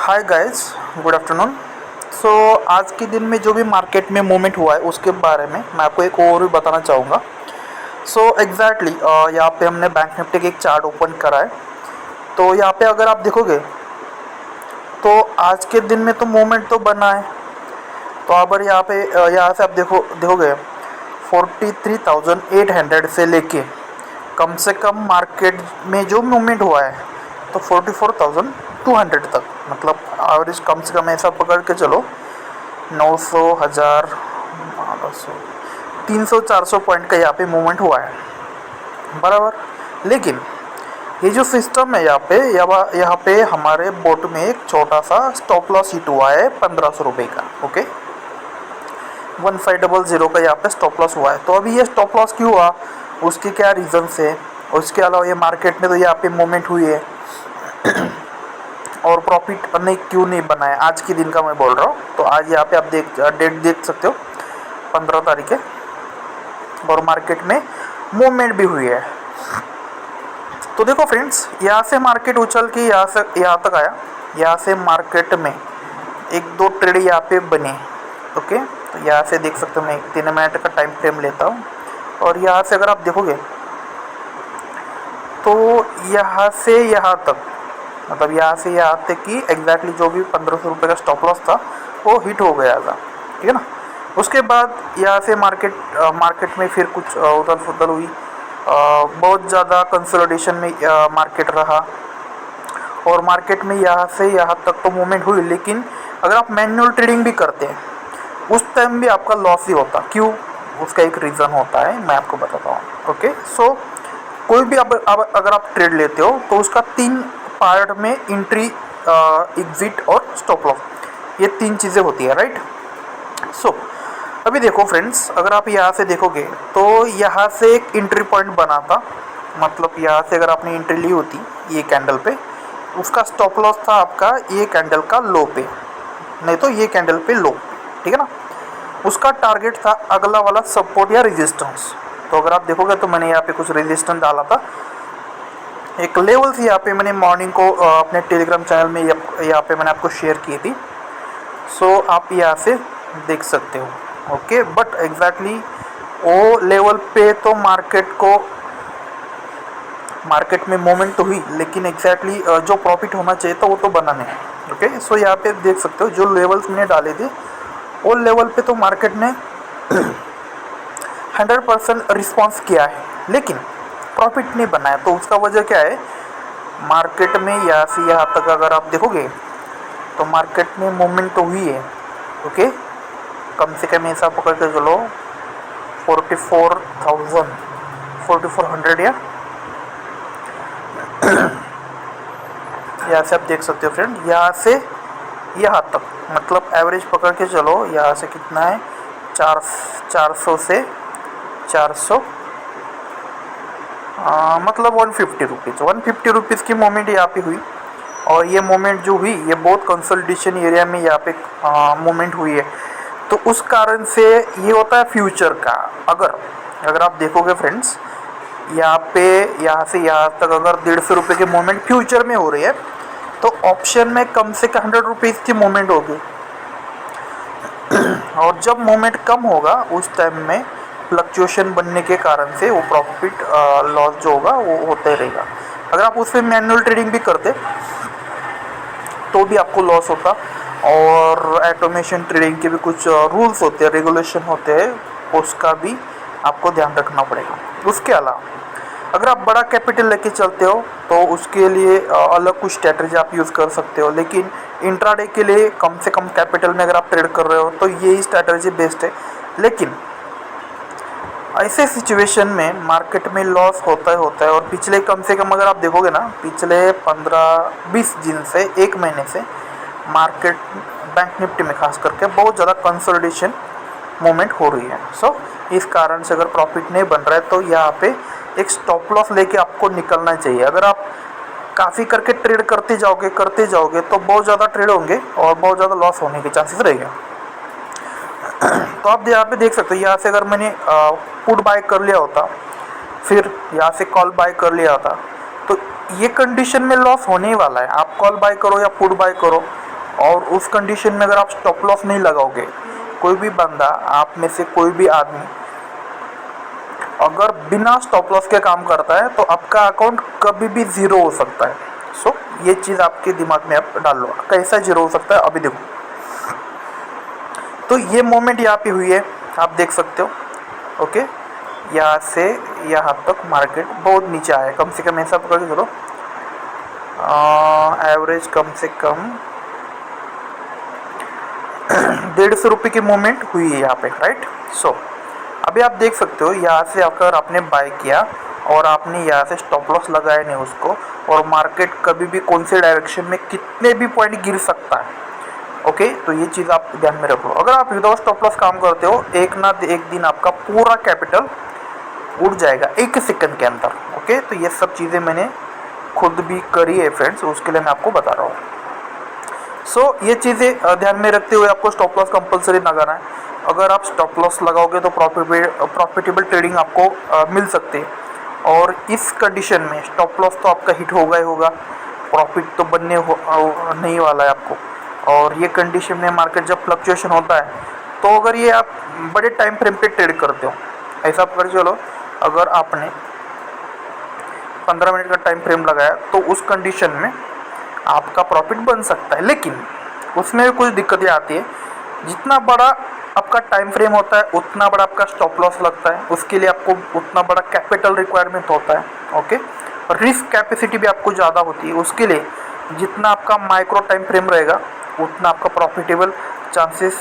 हाय guys, good afternoon. So आज के दिन में जो भी मार्केट में मूवमेंट हुआ है उसके बारे में मैं आपको एक ओवरव्यू बताना चाहूँगा। सो एग्जैक्टली यहाँ पे हमने बैंक निफ्टी का एक चार्ट ओपन करा है। तो यहाँ पे अगर आप देखोगे तो आज के दिन में तो मूवमेंट तो बना है। तो अगर यहाँ पे यहाँ से आप देखोगे 43,800 से लेके कम से कम मार्केट में जो मूवमेंट हुआ है तो 44,200 तक, मतलब एवरेज कम से कम ऐसा पकड़ के चलो 900 1000 300 400 पॉइंट का यहाँ पे मूवमेंट हुआ है बराबर। लेकिन ये जो सिस्टम है यहाँ पे हमारे बोट में एक छोटा सा स्टॉप लॉस हिट हुआ है 1500 रुपये का। ओके, 1500 का यहाँ पे स्टॉप लॉस हुआ है। तो अभी ये स्टॉप लॉस क्यों हुआ, उसके क्या रीजंस है, उसके अलावा ये मार्केट में तो यहाँ पे मूवमेंट हुई है और प्रॉफिट नहीं क्यों नहीं बना है, आज के दिन का मैं बोल रहा हूँ। तो आज यहाँ पे आप डेट देख सकते हो 15 तारीख है और मार्केट में मूवमेंट भी हुई है। तो देखो फ्रेंड्स, यहाँ से मार्केट उछल के यहाँ तक आया। यहाँ से मार्केट में एक दो ट्रेड यहाँ पे बने। ओके, तो यहाँ से देख सकते हो, मैं 3 मिनट का टाइम फ्रेम लेता हूँ और यहाँ से अगर आप देखोगे तो यहाँ से यहाँ तक, मतलब यहाँ से यहाँ तक की एग्जैक्टली जो भी 1500 रुपये का स्टॉप लॉस था वो हिट हो गया था। ठीक है ना। उसके बाद यहाँ से मार्केट में फिर कुछ उथल फुथल हुई, बहुत ज़्यादा कंसोलिडेशन में मार्केट रहा और मार्केट में यहाँ से यहाँ तक तो मूवमेंट हुई। लेकिन अगर आप मैनुअल ट्रेडिंग भी करते हैं उस टाइम भी आपका लॉस ही होता। क्यों, उसका एक रीज़न होता है, मैं आपको बताता हूँ। ओके, सो कोई भी अगर आप ट्रेड लेते हो तो उसका 3 पार्ट में एंट्री, एग्जिट और स्टॉप लॉस, ये 3 चीज़ें होती है, राइट। सो अभी देखो फ्रेंड्स, अगर आप यहाँ से देखोगे तो यहाँ से एक एंट्री पॉइंट बना था, मतलब यहाँ से अगर आपने एंट्री ली होती ये कैंडल पे, उसका स्टॉप लॉस था आपका ये कैंडल का लो पे, नहीं तो ये कैंडल पे लो पे। ठीक है ना। उसका टारगेट था अगला वाला सपोर्ट या रेजिस्टेंस। तो अगर आप देखोगे तो मैंने यहाँ पे कुछ रेजिस्टेंस डाला था, एक लेवल थी यहाँ पे, मैंने मॉर्निंग को अपने टेलीग्राम चैनल में यहाँ पे मैंने आपको शेयर की थी। सो आप यहाँ से देख सकते हो। ओके, बट एग्जैक्टली वो लेवल पे तो मार्केट में मूवमेंट तो हुई, लेकिन एग्जैक्टली जो प्रॉफिट होना चाहिए था वो तो बना नहीं। ओके, सो यहाँ पे देख सकते हो जो लेवल्स मैंने डाले थे वो लेवल पे तो मार्केट ने 100% रिस्पॉन्स किया है, लेकिन प्रॉफिट नहीं बना है। तो उसका वजह क्या है, मार्केट में यहाँ से यहाँ तक अगर आप देखोगे तो मार्केट में मूवमेंट तो हुई है। ओके, कम से कम ऐसा पकड़ के चलो 4400 या यहाँ से आप देख सकते हो फ्रेंड, यहाँ से यहाँ तक, मतलब एवरेज पकड़ के चलो यहाँ से कितना है 400 से 400, मतलब 150 रुपीज़ की मूवमेंट यहाँ पे हुई। और ये मूवमेंट जो हुई ये बहुत कंसोलिडेशन एरिया में यहाँ पे मूवमेंट हुई है। तो उस कारण से ये होता है फ्यूचर का। अगर आप देखोगे फ्रेंड्स, यहाँ से यहाँ तक अगर 150 रुपये की मूवमेंट फ्यूचर में हो रही है तो ऑप्शन में कम से कम 100 रुपीज़ की मूवमेंट होगी। और जब मूवमेंट कम होगा उस टाइम में फ्लक्चुएशन बनने के कारण से वो प्रॉफिट लॉस जो होगा वो होता ही रहेगा। अगर आप उसमें मैनुअल ट्रेडिंग भी करते तो भी आपको लॉस होता। और ऑटोमेशन ट्रेडिंग के भी कुछ रूल्स होते हैं, रेगुलेशन होते हैं, उसका भी आपको ध्यान रखना पड़ेगा। उसके अलावा अगर आप बड़ा कैपिटल लेके चलते हो तो उसके लिए अलग कुछ स्ट्रैटेजी आप यूज़ कर सकते हो। लेकिन इंट्राडे के लिए कम से कम कैपिटल में अगर आप ट्रेड कर रहे हो तो यही स्ट्रैटेजी बेस्ट है। लेकिन ऐसे सिचुएशन में मार्केट में लॉस होता है। और पिछले कम से कम अगर आप देखोगे ना, पिछले 15-20 दिन से 1 महीने से मार्केट बैंक निफ्टी में खास करके बहुत ज़्यादा कंसोलिडेशन मूवमेंट हो रही है। सो इस कारण से अगर प्रॉफिट नहीं बन रहा है तो यहाँ पे एक स्टॉप लॉस लेके आपको निकलना चाहिए। अगर आप काफ़ी करके ट्रेड करते जाओगे तो बहुत ज़्यादा ट्रेड होंगे और बहुत ज़्यादा लॉस होने के चांसेस रहेंगे। तो आप यहाँ पे देख सकते हो, यहाँ से अगर मैंने पुट बाय कर लिया होता, फिर यहाँ से कॉल बाय कर लिया होता, तो ये कंडीशन में लॉस होने ही वाला है। आप कॉल बाय करो या पुट बाय करो, और उस कंडीशन में अगर आप स्टॉप लॉस नहीं लगाओगे, कोई भी बंदा, आप में से कोई भी आदमी अगर बिना स्टॉप लॉस के काम करता है तो आपका अकाउंट कभी भी ज़ीरो हो सकता है। सो ये चीज़ आपके दिमाग में आप डाल लो, कैसा ज़ीरो हो सकता है अभी देखो। तो ये मोमेंट यहाँ पे हुई है, आप देख सकते हो। ओके, यहाँ से यहाँ तक मार्केट बहुत नीचे आया, कम से कम ऐसा पकड़ के चलो, एवरेज कम से कम 150 रुपये की मूवमेंट हुई है यहाँ पे, राइट। सो अभी आप देख सकते हो, यहाँ से अगर आपने बाय किया और आपने यहाँ से स्टॉप लॉस लगाया नहीं उसको, और मार्केट कभी भी कौन से डायरेक्शन में कितने भी पॉइंट गिर सकता है। ओके, तो ये चीज़ आप ध्यान में रखो। अगर आप विदाउट स्टॉप लॉस काम करते हो, एक ना एक दिन आपका पूरा कैपिटल उड़ जाएगा 1 सेकंड के अंदर। ओके, तो ये सब चीज़ें मैंने खुद भी करी है फ्रेंड्स, उसके लिए मैं आपको बता रहा हूँ। सो ये चीज़ें ध्यान में रखते हुए आपको स्टॉप लॉस कंपलसरी लगाना है। अगर आप स्टॉप लॉस लगाओगे तो प्रॉफिटेबल ट्रेडिंग आपको मिल सकती है। और इस कंडीशन में स्टॉप लॉस तो आपका हिट होगा ही होगा, प्रॉफिट तो बनने नहीं वाला है आपको। और ये कंडीशन में मार्केट जब फ्लक्चुएशन होता है, तो अगर ये आप बड़े टाइम फ्रेम पे ट्रेड करते हो, ऐसा पकड़ चलो अगर आपने 15 मिनट का टाइम फ्रेम लगाया, तो उस कंडीशन में आपका प्रॉफिट बन सकता है। लेकिन उसमें भी कुछ दिक्कतें आती है। जितना बड़ा आपका टाइम फ्रेम होता है, उतना बड़ा आपका स्टॉप लॉस लगता है, उसके लिए आपको उतना बड़ा कैपिटल रिक्वायरमेंट होता है। ओके, रिस्क कैपेसिटी भी आपको ज़्यादा होती है। उसके लिए जितना आपका माइक्रो टाइम फ्रेम रहेगा, उतना आपका प्रॉफिटेबल चांसेस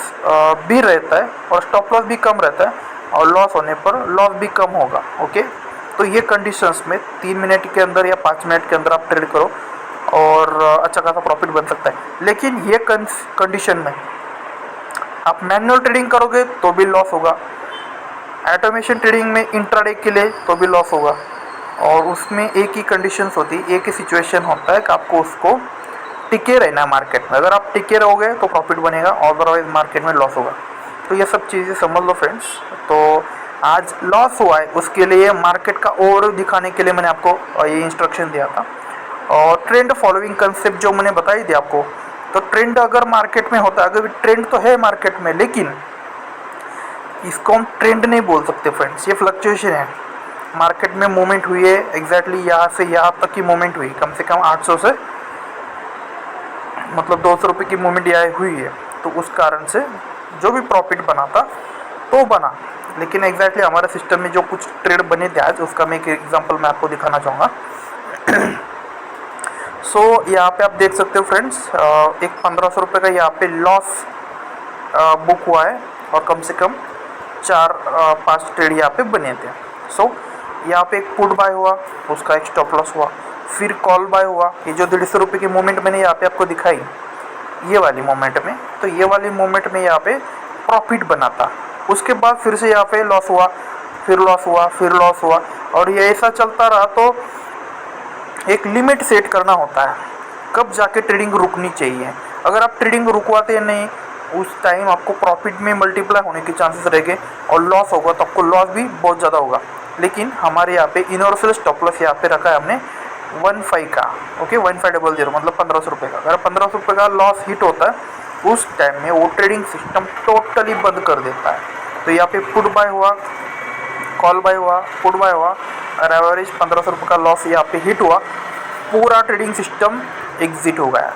भी रहता है, और स्टॉप लॉस भी कम रहता है, और लॉस होने पर लॉस भी कम होगा। ओके, तो ये कंडीशंस में 3 मिनट के अंदर या 5 मिनट के अंदर आप ट्रेड करो और अच्छा खासा प्रॉफिट बन सकता है। लेकिन ये कंडीशन में आप मैनुअल ट्रेडिंग करोगे तो भी लॉस होगा, ऑटोमेशन ट्रेडिंग में इंट्राडे के लिए तो भी लॉस होगा। और उसमें एक ही कंडीशंस होती है, एक ही सिचुएशन होता है कि आपको उसको टिके रहना मार्केट में। अगर आप टिके रहोगे तो प्रॉफिट बनेगा, अदरवाइज मार्केट में लॉस होगा। तो ये सब चीज़ें समझ लो फ्रेंड्स। तो आज लॉस हुआ है, उसके लिए मार्केट का ओवरव्यू दिखाने के लिए मैंने आपको ये इंस्ट्रक्शन दिया था। और ट्रेंड फॉलोइंग कंसेप्ट जो मैंने बताई थी आपको, तो ट्रेंड अगर मार्केट में होता है, अगर ट्रेंड तो है मार्केट में, लेकिन इसको हम ट्रेंड नहीं बोल सकते फ्रेंड्स, ये फ्लक्चुएशन है। मार्केट में मूवमेंट हुई है, एग्जैक्टली यहाँ से यहाँ तक की मूवमेंट हुई, कम से कम 800 से मतलब 200 रुपये की मूवमेंट यहाँ हुई है। तो उस कारण से जो भी प्रॉफिट बना था तो बना, लेकिन एग्जैक्टली हमारे सिस्टम में जो कुछ ट्रेड बने थे आज, उसका मैं एक एग्जांपल मैं आपको दिखाना चाहूँगा। सो यहाँ पे आप देख सकते हो फ्रेंड्स, एक 1500 रुपये का यहाँ पे लॉस बुक हुआ है, और कम से कम 4-5 ट्रेड यहाँ पे बने थे। सो यहाँ पे एक पुट बाय हुआ, उसका एक स्टॉप लॉस हुआ, फिर कॉल बाय हुआ। ये जो 150 रुपये की मूवमेंट मैंने यहाँ पे आपको दिखाई, ये वाली मूवमेंट में, तो ये वाली मूवमेंट में यहाँ पे प्रॉफिट बना था। उसके बाद फिर से यहाँ पे लॉस हुआ, फिर लॉस हुआ, फिर लॉस हुआ, और ये ऐसा चलता रहा। तो एक लिमिट सेट करना होता है, कब जाके ट्रेडिंग रुकनी चाहिए। अगर आप ट्रेडिंग रुकवाते नहीं, उस टाइम आपको प्रॉफिट में मल्टीप्लाई होने के चांसेस रहेंगे, और लॉस होगा तो आपको लॉस भी बहुत ज़्यादा होगा। लेकिन हमारे यहाँ पे यूनिवर्सल स्टॉप लॉस यहाँ पे रखा है हमने 15 का। ओके, 1500 मतलब 1500 रुपये का। अगर 1500 रुपये का लॉस हिट होता है, उस टाइम में वो ट्रेडिंग सिस्टम टोटली बंद कर देता है। तो यहाँ पे पुट बाय हुआ, कॉल बाय हुआ, पुट बाय हुआ, और एवरेज 1500 रुपये का लॉस यहाँ पे हिट हुआ, पूरा ट्रेडिंग सिस्टम एग्जिट हो गया।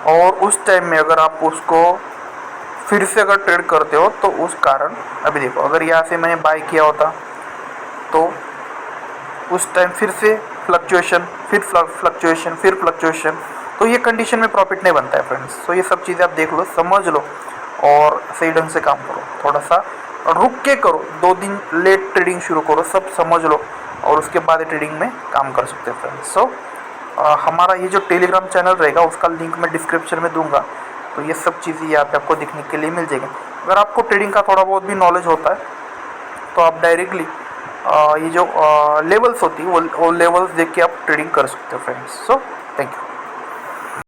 और उस टाइम में अगर आप उसको फिर से अगर ट्रेड करते हो, तो उस कारण अभी देखो, अगर यहाँ से मैंने बाय किया होता तो उस टाइम फिर से फ्लक्चुएशन, फिर फ्लक्चुएशन, फिर फ्लक्चुएशन, तो ये कंडीशन में प्रॉफिट नहीं बनता है फ्रेंड्स। तो ये सब चीज़ें आप देख लो, समझ लो, और सही ढंग से काम करो। थोड़ा सा रुक के करो, 2 दिन लेट ट्रेडिंग शुरू करो, सब समझ लो, और उसके बाद ट्रेडिंग में काम कर सकते हो फ्रेंड्स। सो हमारा ये जो टेलीग्राम चैनल रहेगा, उसका लिंक मैं डिस्क्रिप्शन में दूंगा। तो ये सब चीज़ें यहाँ पे आपको दिखने के लिए मिल जाएगी। अगर आपको ट्रेडिंग का थोड़ा बहुत भी नॉलेज होता है, तो आप डायरेक्टली ये जो लेवल्स होती है, वो लेवल्स देख के आप ट्रेडिंग कर सकते हो फ्रेंड्स। So thank you.